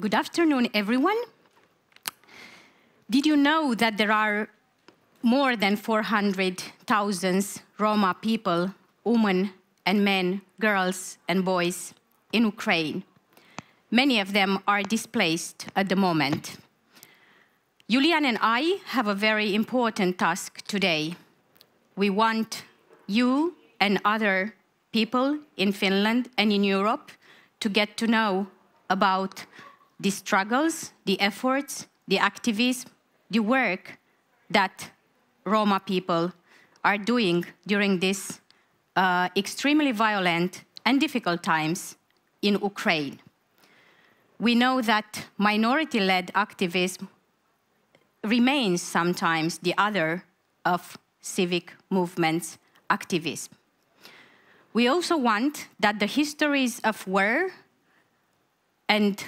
Good afternoon, everyone. Did you know that there are more than 400,000 Roma people, women and men, girls and boys in Ukraine? Many of them are displaced at the moment. Julian and I have a very important task today. We want you and other people in Finland and in Europe to get to know about the struggles, the efforts, the activism, the work that Roma people are doing during this extremely violent and difficult times in Ukraine. We know that minority-led activism remains sometimes the other of civic movements activism. We also want that the histories of war and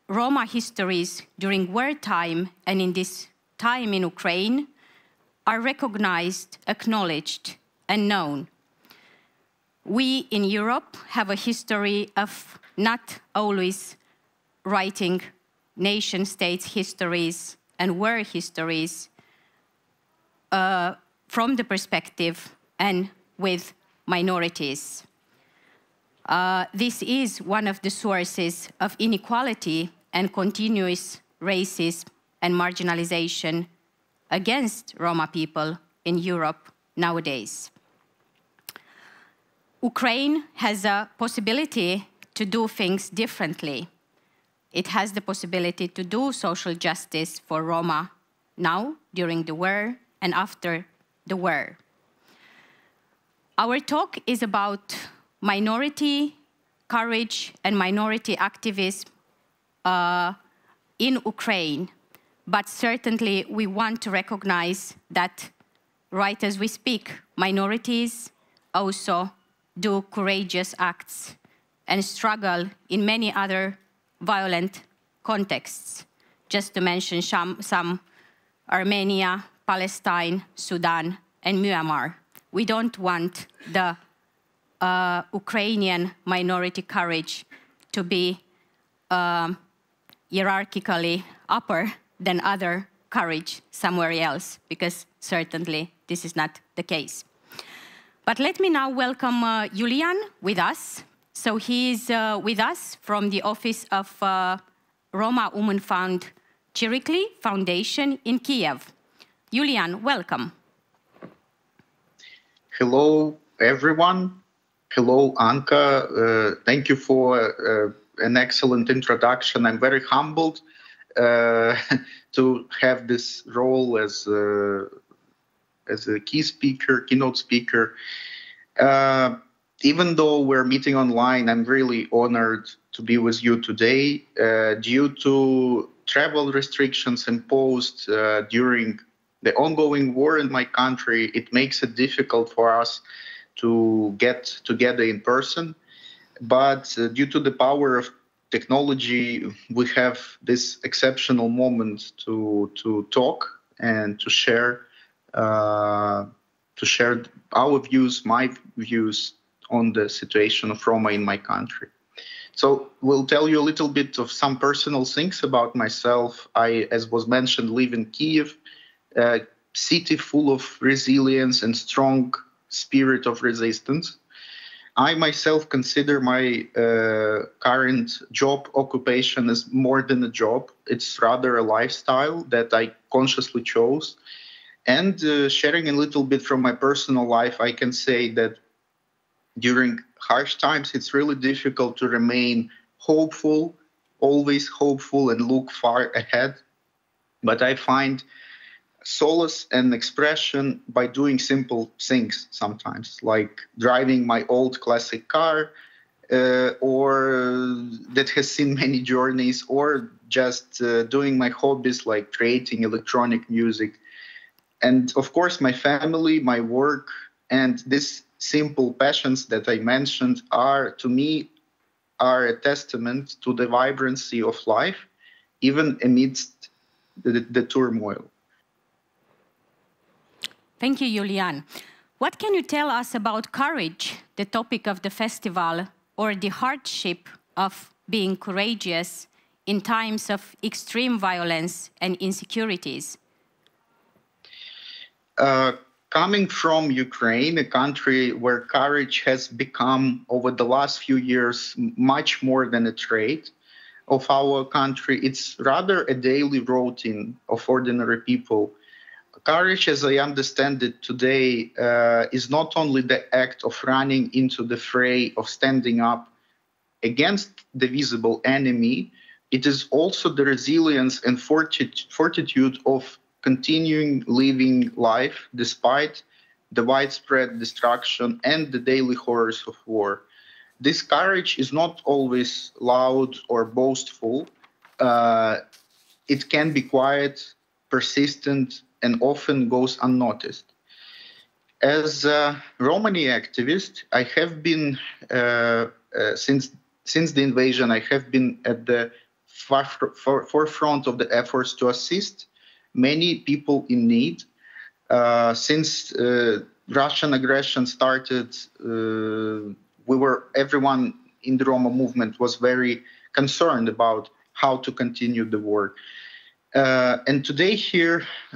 Roma histories during wartime and in this time in Ukraine are recognized, acknowledged, and known. We in Europe have a history of not always writing nation-states histories and war histories from the perspective and with minorities. This is one of the sources of inequality and continuous racism and marginalization against Roma people in Europe nowadays. Ukraine has a possibility to do things differently. It has the possibility to do social justice for Roma now, during the war, and after the war. Our talk is about minority courage and minority activism in Ukraine, but certainly we want to recognize that right as we speak, minorities also do courageous acts and struggle in many other violent contexts. Just to mention some: Armenia, Palestine, Sudan, and Myanmar. We don't want the Ukrainian minority courage to be hierarchically upper than other courage somewhere else, because certainly this is not the case. But let me now welcome Julian with us. So he is with us from the office of Roma Women Fund Chiricli Foundation in Kyiv. Julian, welcome. Hello, everyone. Hello, Anca. Thank you for an excellent introduction. I'm very humbled to have this role as a keynote speaker. Even though we're meeting online, I'm really honored to be with you today. Due to travel restrictions imposed during the ongoing war in my country, it makes it difficult for us to get together in person. But due to the power of technology, we have this exceptional moment to talk and to share our views, my views on the situation of Roma in my country. So we'll tell you a little bit of some personal things about myself. I, as was mentioned, live in Kyiv, a city full of resilience and strong spirit of resistance. I myself consider my current job occupation as more than a job. It's rather a lifestyle that I consciously chose. And sharing a little bit from my personal life, I can say that during harsh times, it's really difficult to remain hopeful, always hopeful, and look far ahead. But I find solace and expression by doing simple things sometimes, like driving my old classic car, or that has seen many journeys, or just doing my hobbies like creating electronic music. And of course, my family, my work, and these simple passions that I mentioned are, to me, are a testament to the vibrancy of life, even amidst the turmoil. Thank you, Julian. What can you tell us about courage, the topic of the festival, or the hardship of being courageous in times of extreme violence and insecurities? Coming from Ukraine, a country where courage has become, over the last few years, much more than a trait of our country, it's rather a daily routine of ordinary people. Courage, as I understand it today, is not only the act of running into the fray, of standing up against the visible enemy, it is also the resilience and fortitude of continuing living life despite the widespread destruction and the daily horrors of war. This courage is not always loud or boastful. It can be quiet, persistent, and often goes unnoticed. As a Romani activist, I have been, since the invasion, I have been at the forefront of the efforts to assist many people in need. Since Russian aggression started, everyone in the Roma movement was very concerned about how to continue the war. And today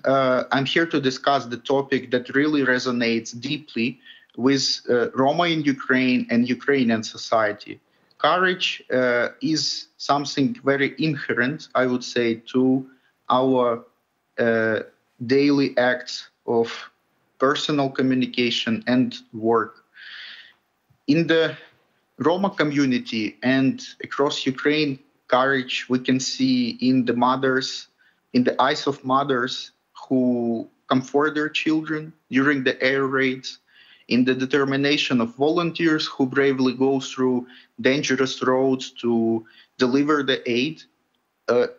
I'm here to discuss the topic that really resonates deeply with Roma in Ukraine and Ukrainian society. Courage is something very inherent, I would say, to our daily acts of personal communication and work. In the Roma community and across Ukraine, courage we can see in the eyes of mothers who comfort their children during the air raids, in the determination of volunteers who bravely go through dangerous roads to deliver the aid.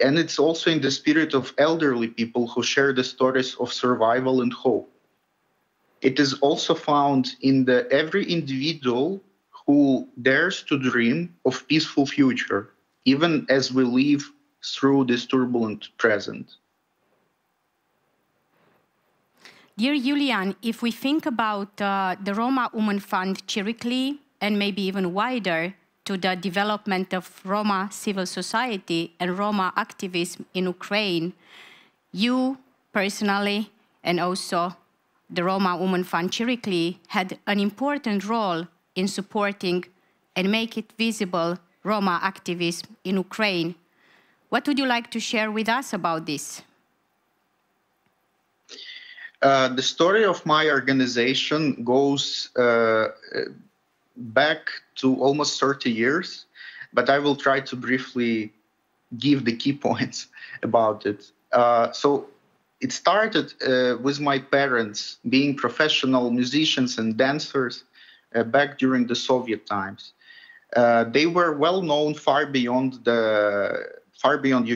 And it's also in the spirit of elderly people who share the stories of survival and hope. It is also found in every individual who dares to dream of peaceful future, even as we live through this turbulent present. Dear Julian, if we think about the Roma Women Fund Chiricli, and maybe even wider, to the development of Roma civil society and Roma activism in Ukraine, you personally, and also the Roma Women Fund Chiricli, had an important role in supporting and make it visible Roma activism in Ukraine. What would you like to share with us about this? The story of my organization goes back to almost 30 years, but I will try to briefly give the key points about it. So it started with my parents being professional musicians and dancers back during the Soviet times. They were well known far beyond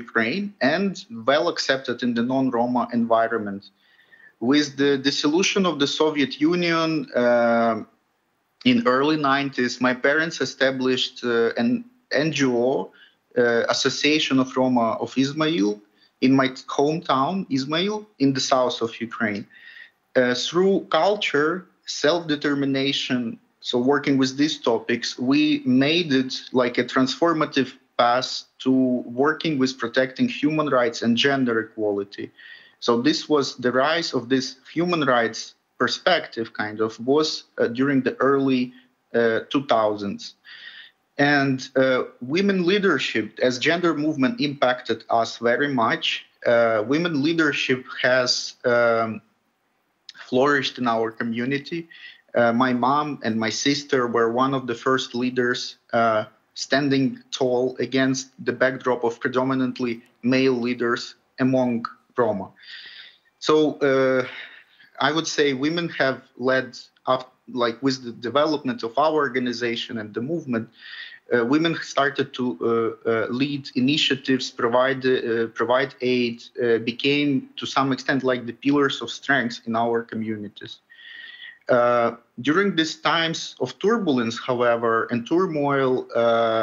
Ukraine and well accepted in the non-Roma environment. With the dissolution of the Soviet Union in early 90s, my parents established an NGO, Association of Roma of Izmail, in my hometown, Izmail, in the south of Ukraine. Through culture, self-determination, so working with these topics, we made it like a transformative path to working with protecting human rights and gender equality. So this was the rise of this human rights perspective, kind of, was during the early 2000s. And women leadership, as gender movement impacted us very much, women leadership has flourished in our community. My mom and my sister were one of the first leaders standing tall against the backdrop of predominantly male leaders among Roma. So I would say women have led up, like with the development of our organization and the movement, women started to lead initiatives, provide aid, became to some extent like the pillars of strength in our communities. During these times of turbulence, however, and turmoil,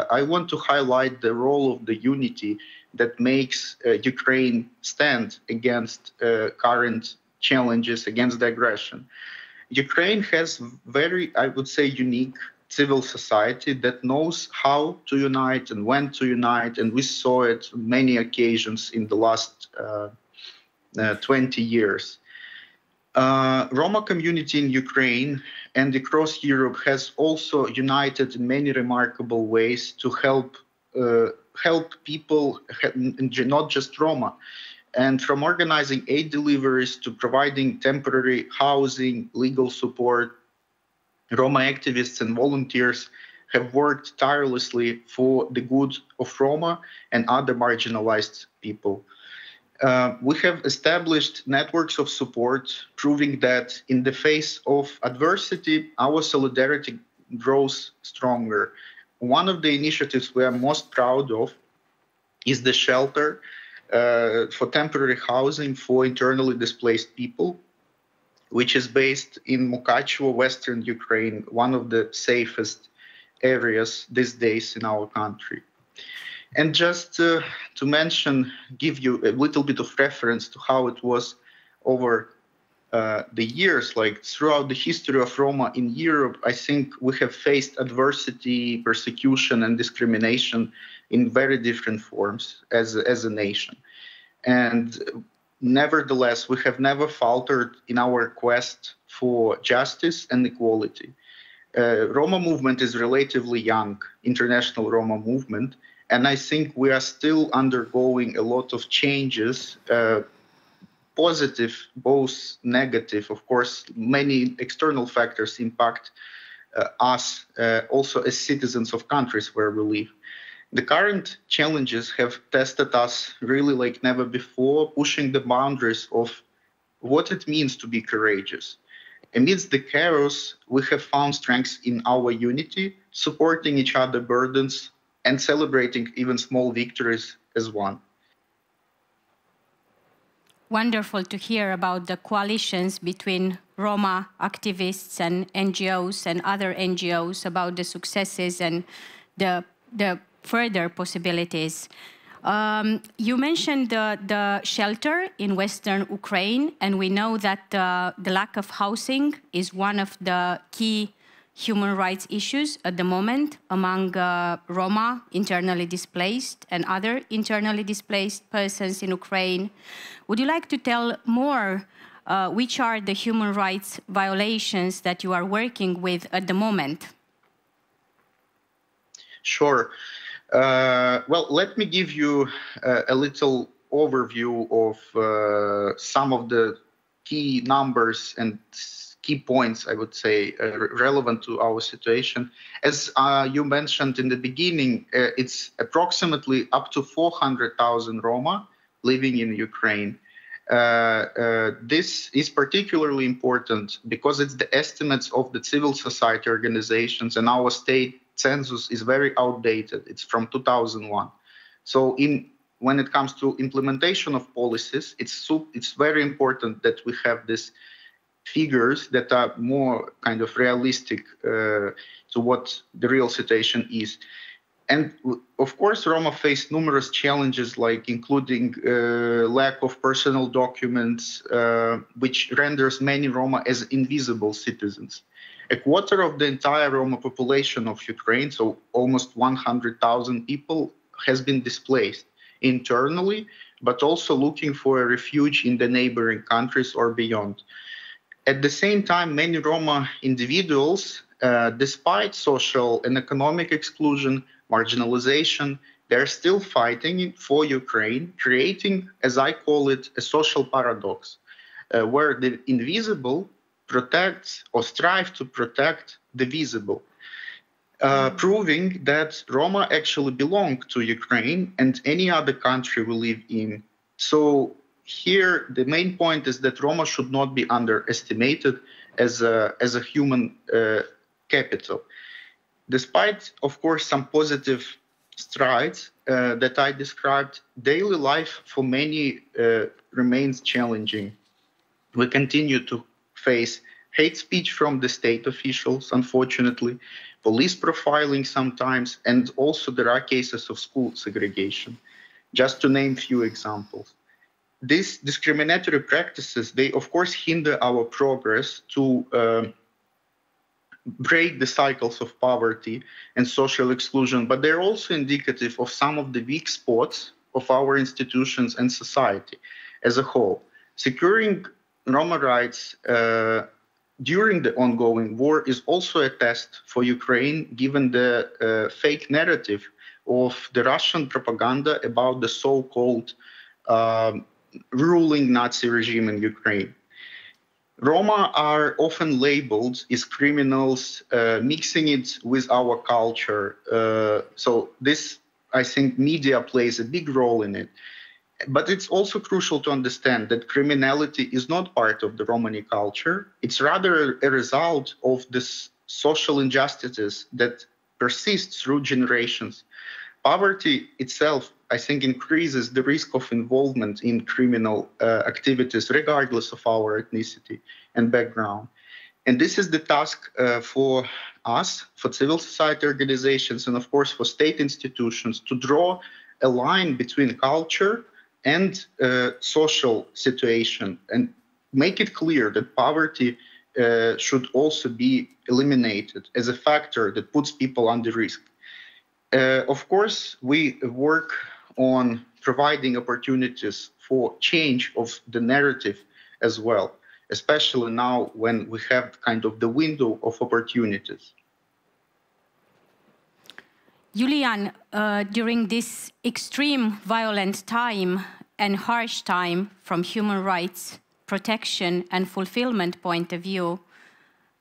I want to highlight the role of the unity that makes Ukraine stand against current challenges, against the aggression. Ukraine has very, I would say, unique civil society that knows how to unite and when to unite, and we saw it on many occasions in the last 20 years. Roma community in Ukraine and across Europe has also united in many remarkable ways to help people, not just Roma, and from organizing aid deliveries to providing temporary housing, legal support. Roma activists and volunteers have worked tirelessly for the good of Roma and other marginalized people. We have established networks of support, proving that in the face of adversity, our solidarity grows stronger. One of the initiatives we are most proud of is the shelter for temporary housing for internally displaced people, which is based in Mukachevo, Western Ukraine, one of the safest areas these days in our country. And just to mention, give you a little bit of reference to how it was over the years, like throughout the history of Roma in Europe, I think we have faced adversity, persecution, and discrimination in very different forms as a nation. And nevertheless, we have never faltered in our quest for justice and equality. Roma movement is relatively young, international Roma movement, and I think we are still undergoing a lot of changes, positive, both negative. Of course, many external factors impact us also as citizens of countries where we live. The current challenges have tested us really like never before, pushing the boundaries of what it means to be courageous. Amidst the chaos, we have found strength in our unity, supporting each other's burdens, and celebrating even small victories as one. Wonderful to hear about the coalitions between Roma activists and NGOs and other NGOs, about the successes and the further possibilities. You mentioned the shelter in Western Ukraine, and we know that the lack of housing is one of the key human rights issues at the moment among Roma, internally displaced, and other internally displaced persons in Ukraine. Would you like to tell more which are the human rights violations that you are working with at the moment? Sure. Well, let me give you a little overview of some of the key numbers and key points, I would say, relevant to our situation. As you mentioned in the beginning, it's approximately up to 400,000 Roma living in Ukraine. This is particularly important because it's the estimates of the civil society organizations, and our state census is very outdated. It's from 2001. So when it comes to implementation of policies, it's very important that we have these figures that are more kind of realistic to what the real situation is. And of course, Roma face numerous challenges, like including lack of personal documents, which renders many Roma as invisible citizens. A quarter of the entire Roma population of Ukraine, so almost 100,000 people, has been displaced internally, but also looking for a refuge in the neighboring countries or beyond. At the same time, many Roma individuals, despite social and economic exclusion, marginalization, they're still fighting for Ukraine, creating, as I call it, a social paradox, where the invisible protects or strive to protect the visible, proving that Roma actually belong to Ukraine and any other country we live in. So here, the main point is that Roma should not be underestimated as a human capital. Despite, of course, some positive strides that I described, daily life for many remains challenging. We continue to face hate speech from the state officials, unfortunately, police profiling sometimes, and also there are cases of school segregation, just to name few examples. These discriminatory practices, they of course hinder our progress to break the cycles of poverty and social exclusion, but they're also indicative of some of the weak spots of our institutions and society as a whole. Securing Roma rights during the ongoing war is also a test for Ukraine, given the fake narrative of the Russian propaganda about the so-called ruling Nazi regime in Ukraine. Roma are often labeled as criminals, mixing it with our culture. So this, I think, media plays a big role in it. But it's also crucial to understand that criminality is not part of the Romani culture. It's rather a result of the social injustices that persist through generations. Poverty itself, I think, increases the risk of involvement in criminal activities, regardless of our ethnicity and background. And this is the task for us, for civil society organizations, and of course for state institutions, to draw a line between culture and social situation, and make it clear that poverty should also be eliminated as a factor that puts people under risk. Of course, we work on providing opportunities for change of the narrative as well, especially now when we have kind of the window of opportunities. Julian, during this extreme violent time and harsh time from human rights protection and fulfillment point of view,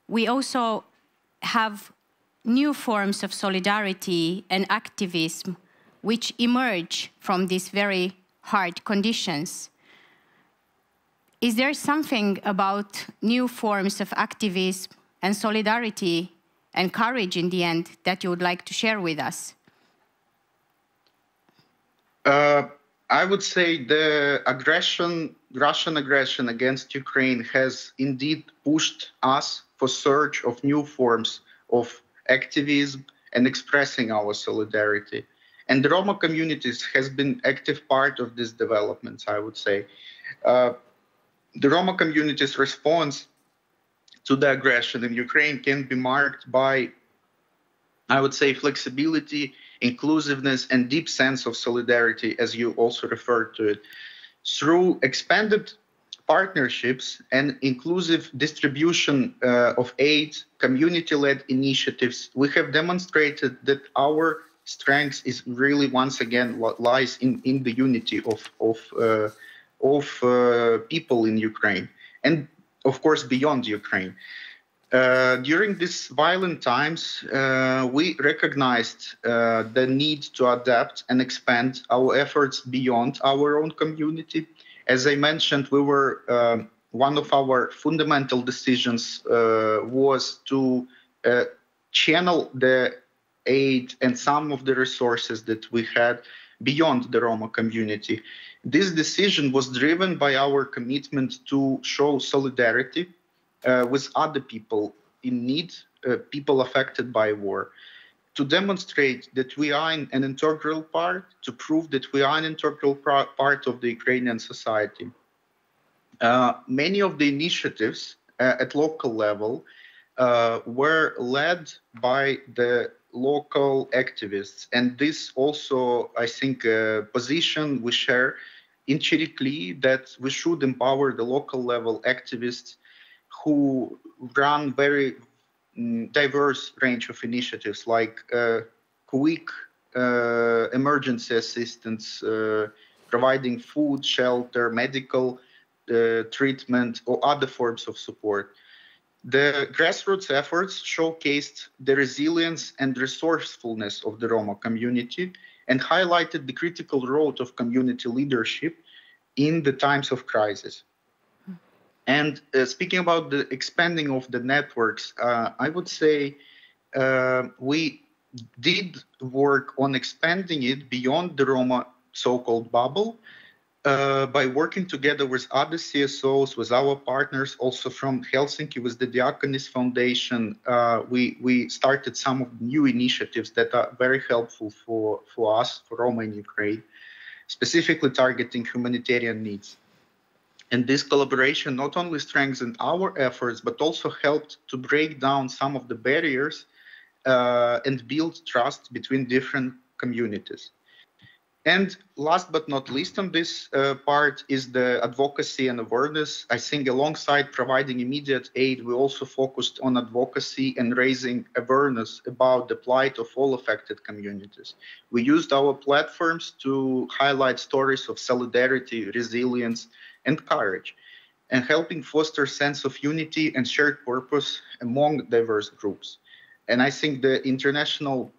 we also have new forms of solidarity and activism which emerge from these very hard conditions. Is there something about new forms of activism and solidarity and courage in the end that you would like to share with us? I would say the Russian aggression against Ukraine has indeed pushed us for search of new forms of activism and expressing our solidarity. And the Roma communities has been active part of this development, I would say. The Roma community's response to the aggression in Ukraine can be marked by, I would say, flexibility, inclusiveness, and deep sense of solidarity, as you also referred to it. Through expanded partnerships and inclusive distribution of aid, community-led initiatives, we have demonstrated that our strength is really, once again, lies in the unity of people in Ukraine, and of course beyond Ukraine. During these violent times, we recognized the need to adapt and expand our efforts beyond our own community. As I mentioned, we were one of our fundamental decisions was to channel the aid and some of the resources that we had beyond the Roma community. This decision was driven by our commitment to show solidarity with other people in need, people affected by war, to demonstrate that we are an integral part, to prove that we are an integral part of the Ukrainian society. Many of the initiatives at local level were led by the local activists, and this also, I think, a position we share in Chiricli, that we should empower the local level activists who run very diverse range of initiatives like quick emergency assistance, providing food, shelter, medical treatment, or other forms of support. The grassroots efforts showcased the resilience and resourcefulness of the Roma community and highlighted the critical role of community leadership in the times of crisis. And speaking about the expanding of the networks, I would say we did work on expanding it beyond the Roma so-called bubble by working together with other CSOs, with our partners, also from Helsinki, with the Deaconess Foundation. We started some of the new initiatives that are very helpful for us, for Roma in Ukraine, specifically targeting humanitarian needs. And this collaboration not only strengthened our efforts, but also helped to break down some of the barriers and build trust between different communities. And last but not least on this part is the advocacy and awareness. I think alongside providing immediate aid, we also focused on advocacy and raising awareness about the plight of all affected communities. We used our platforms to highlight stories of solidarity, resilience, and courage, and helping foster a sense of unity and shared purpose among diverse groups. And I think the international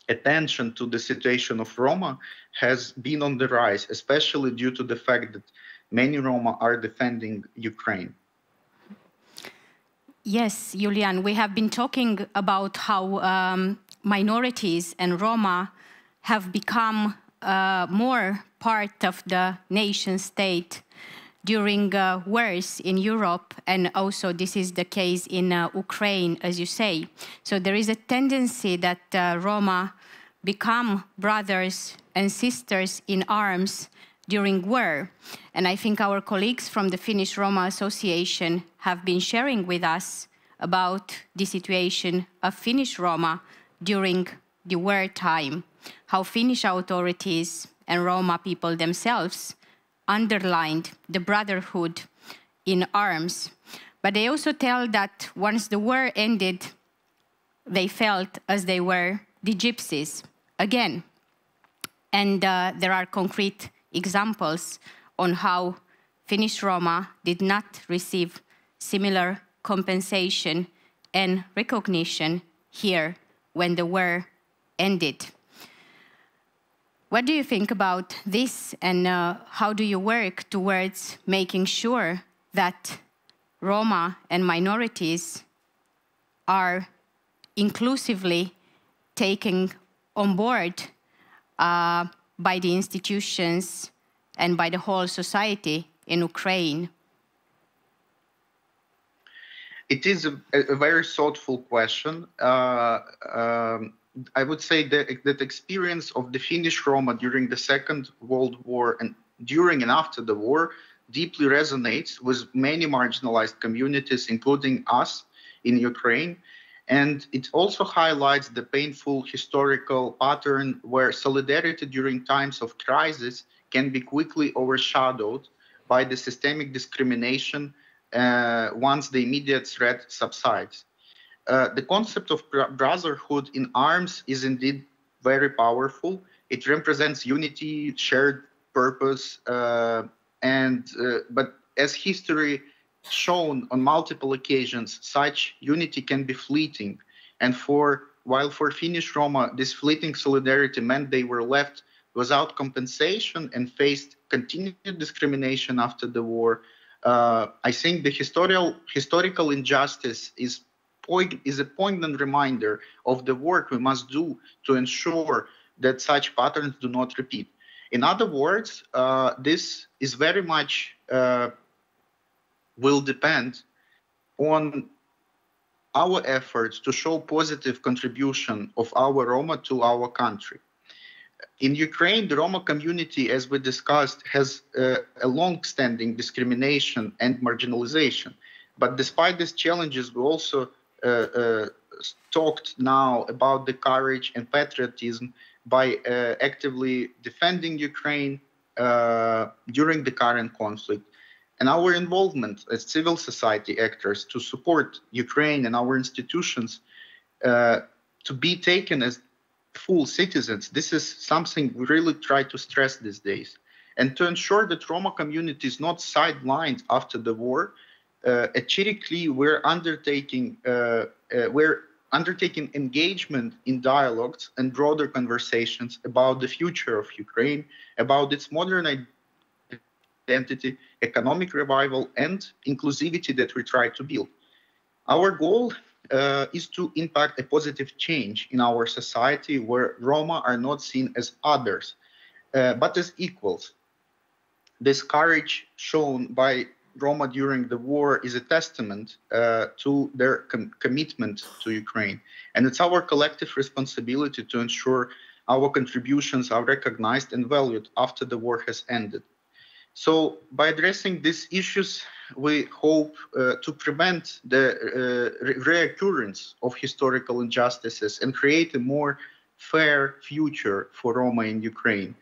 attention to the situation of Roma has been on the rise, especially due to the fact that many Roma are defending Ukraine. Yes, Julian, we have been talking about how minorities and Roma have become more part of the nation state during wars in Europe, and also this is the case in Ukraine, as you say. So there is a tendency that Roma become brothers and sisters in arms during war. And I think our colleagues from the Finnish Roma Association have been sharing with us about the situation of Finnish Roma during the wartime, how Finnish authorities and Roma people themselves underlined the brotherhood in arms. But they also tell that once the war ended, they felt as they were the gypsies again. And there are concrete examples on how Finnish Roma did not receive similar compensation and recognition here when the war ended. What do you think about this, and how do you work towards making sure that Roma and minorities are inclusively taken on board by the institutions and by the whole society in Ukraine? It is a very thoughtful question. I would say that experience of the Finnish Roma during the Second World War and during and after the war deeply resonates with many marginalized communities, including us in Ukraine. And it also highlights the painful historical pattern where solidarity during times of crisis can be quickly overshadowed by the systemic discrimination once the immediate threat subsides. The concept of brotherhood in arms is indeed very powerful. It represents unity, shared purpose, but as history shown on multiple occasions, such unity can be fleeting. And while for Finnish Roma, this fleeting solidarity meant they were left without compensation and faced continued discrimination after the war, I think the historical injustice is a poignant reminder of the work we must do to ensure that such patterns do not repeat. In other words, this is very much will depend on our efforts to show positive contribution of our Roma to our country. In Ukraine, the Roma community, as we discussed, has a long-standing discrimination and marginalization. But despite these challenges, we also talked now about the courage and patriotism by actively defending Ukraine during the current conflict. And our involvement as civil society actors to support Ukraine and our institutions to be taken as full citizens, this is something we really try to stress these days. And to ensure that Roma community is not sidelined after the war, at Chiricli, we're undertaking engagement in dialogues and broader conversations about the future of Ukraine, about its modern identity, economic revival, and inclusivity that we try to build. Our goal is to impact a positive change in our society where Roma are not seen as others, but as equals. This courage shown by Roma during the war is a testament to their commitment to Ukraine. And it's our collective responsibility to ensure our contributions are recognized and valued after the war has ended. So by addressing these issues, we hope to prevent the reoccurrence of historical injustices and create a more fair future for Roma in Ukraine.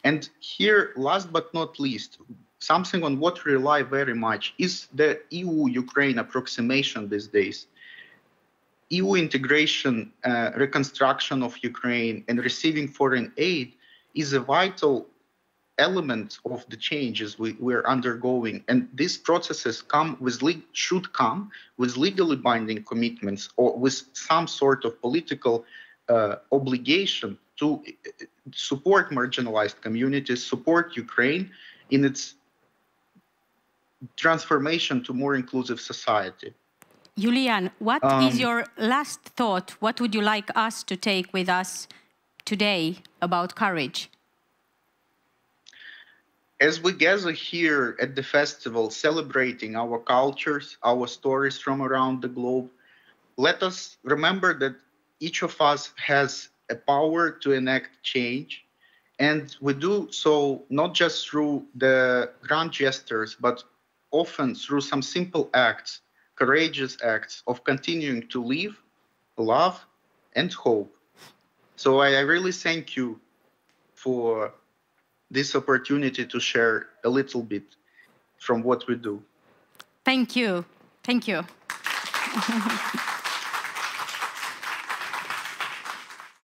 And here, last but not least, something on what we rely very much is the EU-Ukraine approximation these days. EU integration, reconstruction of Ukraine, and receiving foreign aid is a vital element of the changes we're undergoing. And these processes should come with legally binding commitments or with some sort of political obligation to support marginalized communities, support Ukraine in its transformation to more inclusive society. Julian, what is your last thought? What would you like us to take with us today about courage? As we gather here at the festival, celebrating our cultures, our stories from around the globe, let us remember that each of us has a power to enact change. And we do so not just through the grand gestures, but often through some simple acts, courageous acts of continuing to live, love, and hope. So I really thank you for this opportunity to share a little bit from what we do. Thank you. Thank you.